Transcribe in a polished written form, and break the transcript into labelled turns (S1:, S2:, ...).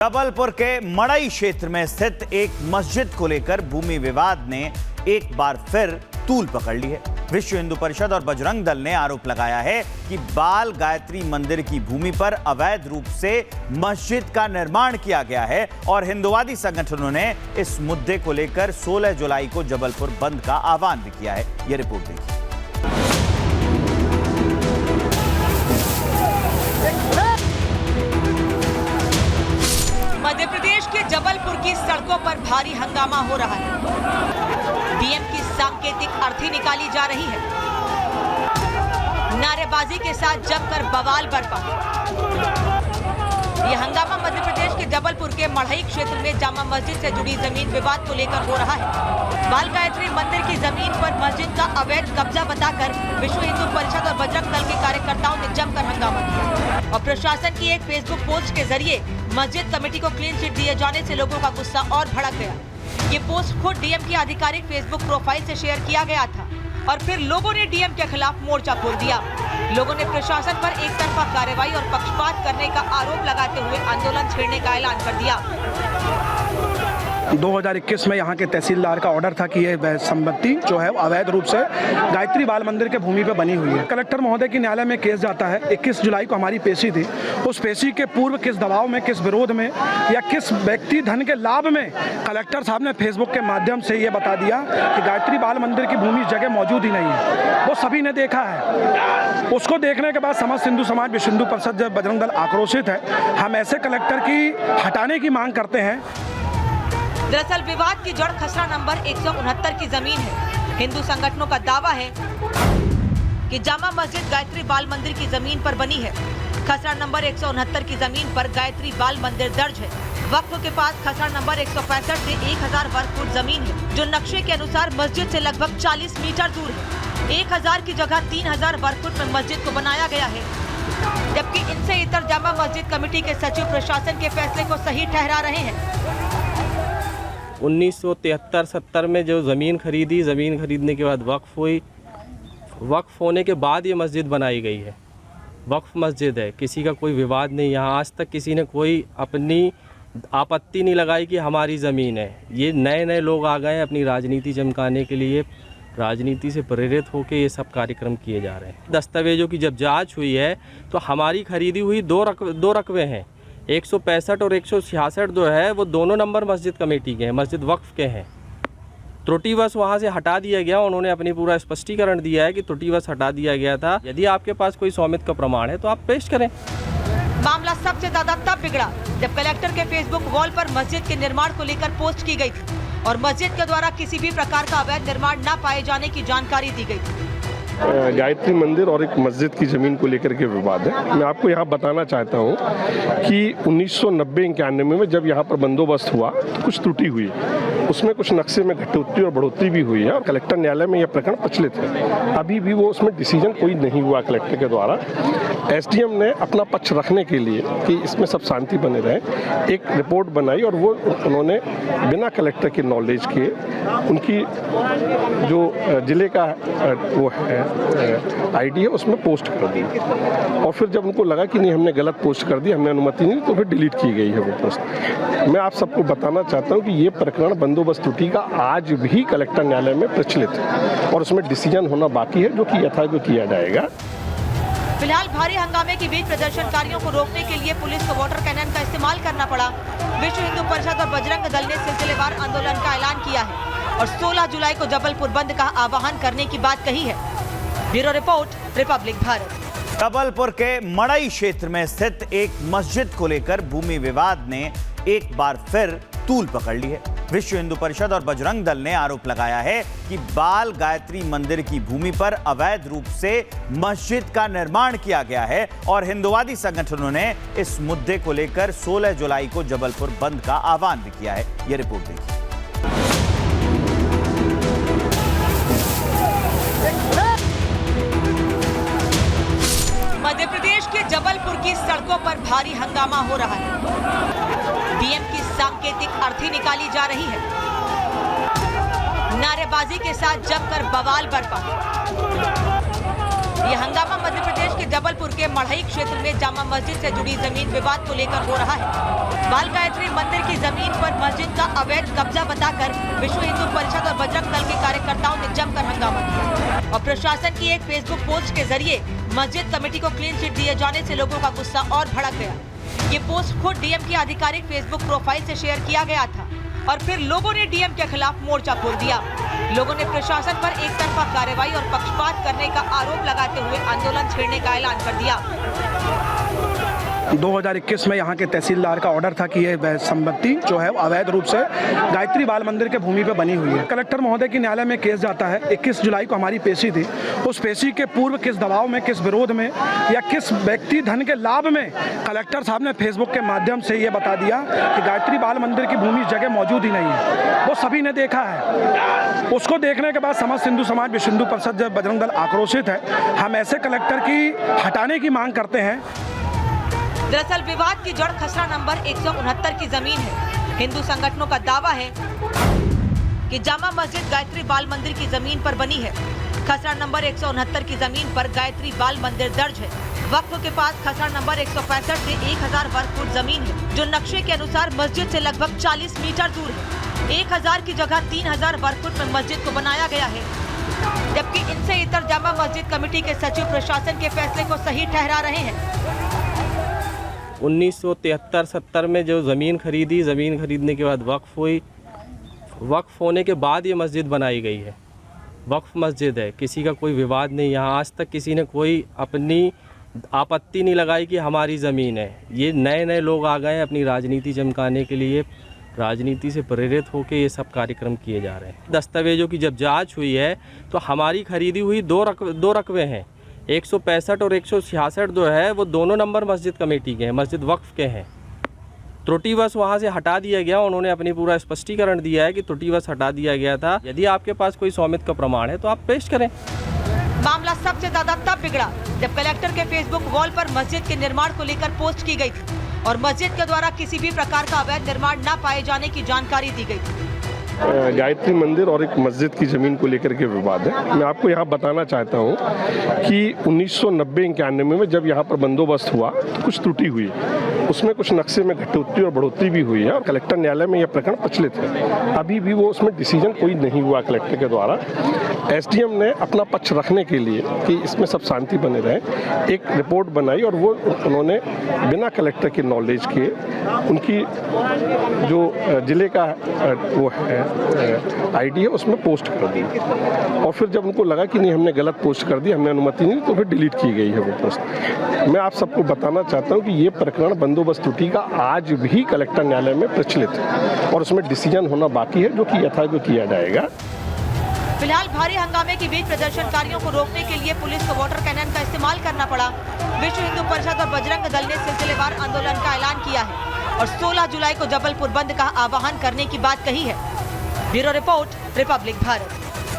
S1: जबलपुर के मड़ई क्षेत्र में स्थित एक मस्जिद को लेकर भूमि विवाद ने एक बार फिर तूल पकड़ ली है। विश्व हिंदू परिषद और बजरंग दल ने आरोप लगाया है कि बाल गायत्री मंदिर की भूमि पर अवैध रूप से मस्जिद का निर्माण किया गया है और हिंदुवादी संगठनों ने इस मुद्दे को लेकर 16 जुलाई को जबलपुर बंद का आह्वान भी किया है। यह रिपोर्ट देखिए।
S2: मध्य प्रदेश के जबलपुर की सड़कों पर भारी हंगामा हो रहा है। डीएम की सांकेतिक अर्थी निकाली जा रही है। नारेबाजी के साथ जमकर बवाल बरपा। यह हंगामा मध्य प्रदेश के जबलपुर के मड़ई क्षेत्र में जामा मस्जिद से जुड़ी जमीन विवाद को लेकर हो रहा है। बाल गायत्री मंदिर की जमीन पर मस्जिद का अवैध कब्जा बताकर विश्व हिंदू परिषद और बजरंग दल के कार्यकर्ताओं ने जमकर हंगामा किया और प्रशासन की एक फेसबुक पोस्ट के जरिए मस्जिद कमेटी को क्लीन चिट दिए जाने से लोगों का गुस्सा और भड़क गया। ये पोस्ट खुद डीएम की आधिकारिक फेसबुक प्रोफाइल से शेयर किया गया था और फिर लोगों ने डीएम के खिलाफ मोर्चा खोल दिया। लोगों ने प्रशासन पर एक तरफा कार्रवाई और पक्षपात करने का आरोप लगाते हुए आंदोलन छेड़ने का ऐलान कर दिया।
S3: 2021 में यहाँ के तहसीलदार का ऑर्डर था कि ये संपत्ति जो है अवैध रूप से गायत्री बाल मंदिर के भूमि पर बनी हुई है। कलेक्टर महोदय की न्यायालय में केस जाता है। 21 जुलाई को हमारी पेशी थी। उस पेशी के पूर्व किस दबाव में, किस विरोध में या किस व्यक्ति धन के लाभ में कलेक्टर साहब ने फेसबुक के माध्यम से ये बता दिया कि गायत्री बाल मंदिर की भूमि जगह मौजूद ही नहीं है। वो सभी ने देखा है। उसको देखने के बाद समस्त हिंदू समाज, विश्व हिंदू परिषद, बजरंग दल आक्रोशित है। हम ऐसे कलेक्टर की हटाने की मांग करते हैं।
S2: दरअसल विवाद की जड़ खसरा नंबर 169 की जमीन है। हिंदू संगठनों का दावा है कि जामा मस्जिद गायत्री बाल मंदिर की जमीन पर बनी है। खसरा नंबर 169 की जमीन पर गायत्री बाल मंदिर दर्ज है। वक्फ के पास खसरा नंबर 165 से 1000 वर्ग फुट जमीन है, जो नक्शे के अनुसार मस्जिद से लगभग 40 मीटर दूर है। 1000 की जगह 3000 वर्ग फुट में मस्जिद को बनाया गया है, जबकि इनसे इतर जामा मस्जिद कमेटी के सचिव प्रशासन के फैसले को सही ठहरा रहे हैं।
S4: 1973-70 में जो ज़मीन खरीदने के बाद वक्फ हुई। वक्फ होने के बाद ये मस्जिद बनाई गई है। वक्फ मस्जिद है, किसी का कोई विवाद नहीं। यहाँ आज तक किसी ने कोई अपनी आपत्ति नहीं लगाई कि हमारी ज़मीन है। ये नए लोग आ गए हैं अपनी राजनीति चमकाने के लिए। राजनीति से प्रेरित होकर ये सब कार्यक्रम किए जा रहे हैं। दस्तावेजों की जब जाँच हुई है तो हमारी खरीदी हुई दो रकबे हैं। 165 और 166 जो है वो दोनों नंबर मस्जिद कमेटी के हैं, मस्जिद वक्फ के हैं। त्रुटिवश वहाँ से हटा दिया गया। उन्होंने अपनी पूरा स्पष्टीकरण दिया है कि त्रुटिवश हटा दिया गया था। यदि आपके पास कोई स्वामित्व का प्रमाण है तो आप पेश करें।
S2: मामला सबसे ज्यादा तब बिगड़ा जब कलेक्टर के फेसबुक वॉल पर मस्जिद के निर्माण को लेकर पोस्ट की गई थी और मस्जिद के द्वारा किसी भी प्रकार का अवैध निर्माण न पाए जाने की जानकारी दी गई थी।
S5: गायत्री मंदिर और एक मस्जिद की ज़मीन को लेकर के विवाद है। मैं आपको यहाँ बताना चाहता हूँ कि 1990-91 में जब यहाँ पर बंदोबस्त हुआ तो कुछ त्रुटि हुई, उसमें कुछ नक्शे में घटोत्तरी और बढ़ोतरी भी हुई है और कलेक्टर न्यायालय में यह प्रकरण प्रचलित है। अभी भी वो उसमें डिसीजन कोई नहीं हुआ कलेक्टर के द्वारा। एसडीएम ने अपना पक्ष रखने के लिए कि इसमें सब शांति बने रहे, एक रिपोर्ट बनाई और वो उन्होंने बिना कलेक्टर के नॉलेज के उनकी जो जिले का वो है आईडी है उसमें पोस्ट कर दी और फिर जब उनको लगा कि नहीं हमने गलत पोस्ट कर दी, हमने अनुमति नहीं, तो फिर डिलीट की गई है वो पोस्ट। मैं आप सबको बताना चाहता हूं कि ये प्रकरण बंदोबस्त त्रुटि का आज भी कलेक्टर न्यायालय में प्रचलित है और उसमें डिसीजन होना बाकी है, जो कि यथावत किया जाएगा।
S2: फिलहाल भारी हंगामे के बीच प्रदर्शनकारियों को रोकने के लिए पुलिस को वाटर कैनन का इस्तेमाल करना पड़ा। विश्व हिंदू परिषद और बजरंग दल ने सिलसिलेवार आंदोलन का ऐलान किया है और 16 जुलाई को जबलपुर बंद का आह्वान करने की बात कही है। Bureau report, Republic Bharat.
S1: Jabalpur के मड़ई क्षेत्र में स्थित एक मस्जिद को लेकर भूमि विवाद ने एक बार फिर तूल पकड़ ली है। विश्व हिंदू परिषद और बजरंग दल ने आरोप लगाया है कि बाल गायत्री मंदिर की भूमि पर अवैध रूप से मस्जिद का निर्माण किया गया है और हिंदुवादी संगठनों ने इस मुद्दे को लेकर 16 जुलाई को जबलपुर बंद का आह्वान भी किया है। यह रिपोर्ट देखिए।
S2: मध्य प्रदेश के जबलपुर की सड़कों पर भारी हंगामा हो रहा है। डीएम की सांकेतिक अर्थी निकाली जा रही है। नारेबाजी के साथ जमकर बवाल बरपा। ये हंगामा मध्य प्रदेश के जबलपुर के मढ़ई क्षेत्र में जामा मस्जिद से जुड़ी जमीन विवाद को लेकर हो रहा है। बाल गायत्री मंदिर की जमीन पर मस्जिद का अवैध कब्जा बताकर विश्व हिंदू परिषद और बजरंग दल के कार्यकर्ताओं ने जमकर हंगामा किया और प्रशासन की एक फेसबुक पोस्ट के जरिए मस्जिद कमेटी को क्लीन चिट दिए जाने से लोगों का गुस्सा और भड़क गया। ये पोस्ट खुद डीएम की आधिकारिक फेसबुक प्रोफाइल से शेयर किया गया था और फिर लोगों ने डीएम के खिलाफ मोर्चा खोल दिया। लोगों ने प्रशासन पर एक तरफा कार्रवाई और पक्षपात करने का आरोप लगाते हुए आंदोलन छेड़ने का ऐलान कर दिया।
S3: 2021 में यहाँ के तहसीलदार का ऑर्डर था कि ये संपत्ति जो है अवैध रूप से गायत्री बाल मंदिर के भूमि पे बनी हुई है। कलेक्टर महोदय की न्यायालय में केस जाता है। 21 जुलाई को हमारी पेशी थी। उस पेशी के पूर्व किस दबाव में, किस विरोध में या किस व्यक्ति धन के लाभ में कलेक्टर साहब ने फेसबुक के माध्यम से ये बता दिया कि गायत्री बाल मंदिर की भूमि जगह मौजूद ही नहीं है। वो सभी ने देखा है। उसको देखने के बाद समस्त हिंदू समाज, विश्व हिंदू परिषद, बजरंग दल आक्रोशित है। हम ऐसे कलेक्टर की हटाने की मांग करते हैं।
S2: दरअसल विवाद की जड़ खसरा नंबर 169 की जमीन है। हिंदू संगठनों का दावा है कि जामा मस्जिद गायत्री बाल मंदिर की जमीन पर बनी है। खसरा नंबर 169 की जमीन पर गायत्री बाल मंदिर दर्ज है। वक्फ के पास खसरा नंबर 165 से 1000 वर्ग फुट जमीन है, जो नक्शे के अनुसार मस्जिद से लगभग 40 मीटर दूर है। 1000 की जगह 3000 वर्ग फुट में मस्जिद को बनाया गया है, जबकि इनसे इतर जामा मस्जिद कमेटी के सचिव प्रशासन के फैसले को सही ठहरा रहे हैं।
S4: 1973-70 में जो ज़मीन खरीदने के बाद वक्फ हुई। वक्फ होने के बाद ये मस्जिद बनाई गई है। वक्फ मस्जिद है, किसी का कोई विवाद नहीं। यहाँ आज तक किसी ने कोई अपनी आपत्ति नहीं लगाई कि हमारी ज़मीन है। ये नए लोग आ गए हैं अपनी राजनीति चमकाने के लिए। राजनीति से प्रेरित होकर ये सब कार्यक्रम किए जा रहे हैं। दस्तावेजों की जब जाँच हुई है तो हमारी खरीदी हुई दो रकबे हैं। 165 और 166 जो है वो दोनों नंबर मस्जिद कमेटी के हैं, मस्जिद वक्फ के हैं। त्रुटिवश वहाँ से हटा दिया गया। उन्होंने अपनी पूरा स्पष्टीकरण दिया है कि त्रुटिवश हटा दिया गया था। यदि आपके पास कोई स्वामित्व का प्रमाण है तो आप पेश करें।
S2: मामला सबसे ज्यादा तब बिगड़ा जब कलेक्टर के फेसबुक वॉल पर मस्जिद के निर्माण को लेकर पोस्ट की गई थी और मस्जिद के द्वारा किसी भी प्रकार का अवैध निर्माण न पाए जाने की जानकारी दी गई थी।
S5: गायत्री मंदिर और एक मस्जिद की ज़मीन को लेकर के विवाद है। मैं आपको यहाँ बताना चाहता हूँ कि 1990-91 में जब यहाँ पर बंदोबस्त हुआ तो कुछ त्रुटि हुई, उसमें कुछ नक्शे में घटोत्तरी और बढ़ोतरी भी हुई है और कलेक्टर न्यायालय में यह प्रकरण प्रचलित है। अभी भी वो उसमें डिसीजन कोई नहीं हुआ कलेक्टर के द्वारा। एसडीएम ने अपना पक्ष रखने के लिए कि इसमें सब शांति बने रहे, एक रिपोर्ट बनाई और वो उन्होंने बिना कलेक्टर के नॉलेज के उनकी जो जिले का वो है आईडी है उसमें पोस्ट कर दी और फिर जब उनको लगा कि नहीं हमने गलत पोस्ट कर दी, हमने अनुमति नहीं, तो फिर डिलीट की गई है वो पोस्ट। मैं आप सबको बताना चाहता हूं कि ये प्रकरण बंदोबस्त त्रुटि का आज भी कलेक्टर न्यायालय में प्रचलित है और उसमें डिसीजन होना बाकी है, जो कि यथावत किया जाएगा।
S2: फिलहाल भारी हंगामे के बीच प्रदर्शनकारियों को रोकने के लिए पुलिस को वाटर कैनन का इस्तेमाल करना पड़ा। विश्व हिंदू परिषद और बजरंग दल ने सिलसिलेवार आंदोलन का ऐलान किया है और 16 जुलाई को जबलपुर बंद का आह्वान करने की बात कही है। Bureau report, Republic Bharat.